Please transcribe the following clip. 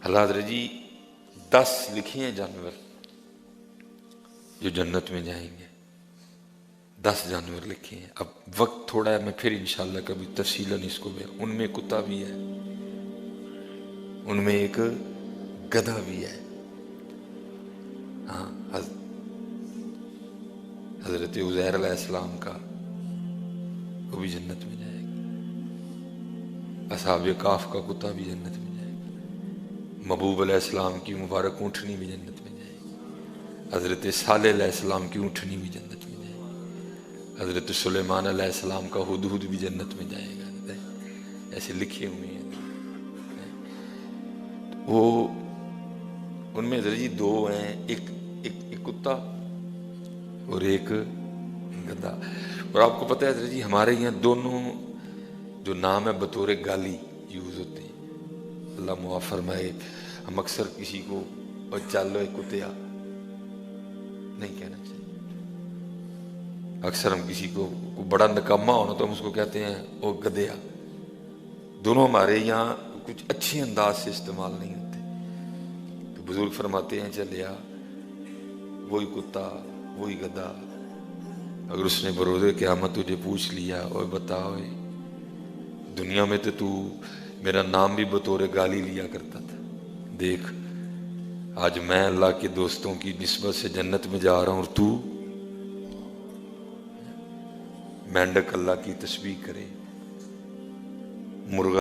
اللہ حضرت جی 10 لکھے ہیں جانور جو جنت میں جائیں گے، 10 جانور لکھے ہیں۔ اب وقت تھوڑا ہے، میں پھر انشاءاللہ کبھی تفصیلاً اس کو بیان، ان میں کتا بھی ہے، ان میں ایک گدھا بھی ہے۔ ہاں، حضرت عزیر علیہ السلام کا وہ بھی جنت میں جائے گا، اصحاب کاف کا کتا بھی جنت میں جائے گا، محبوب علیہ السلام کی مبارک اونٹنی بھی جنت میں جائے گی، حضرت صالح علیہ السلام کی اونٹنی بھی جنت میں جائے گی، حضرت سلیمان علیہ السلام کا ہدہد بھی جنت میں جائے گا، ایسے لکھے ہوئے ہیں۔ وہ ان میں حضرت جی 2 ہیں، ایک کتا اور ایک گدھا۔ اور آپ کو پتہ ہے حضرت جی ہمارے یہاں دونوں جو نام ہے بطور گالی یوز ہوتے ہیں، اللہ معاف فرمائے۔ ہم اکثر کسی کو اور چالو کتیا نہیں کہنا چاہیے، اکثر ہم کسی کو بڑا نکامہ ہونا تو ہم اس کو کہتے ہیں او گدھیا۔ دونوں ہمارے یہاں کچھ اچھے انداز سے استعمال نہیں ہوتے، تو بزرگ فرماتے ہیں چلیا وہی کتا وہی گدھا، اگر اس نے بروز قیامت تجھے پوچھ لیا اور بتاؤ دنیا میں تو میرا نام بھی بطور گالی لیا کرتا تھا، دیکھ آج میں اللہ کے دوستوں کی نسبت سے جنت میں جا رہا ہوں اور تو مینڈک اللہ کی تسبیح کرے، مرغا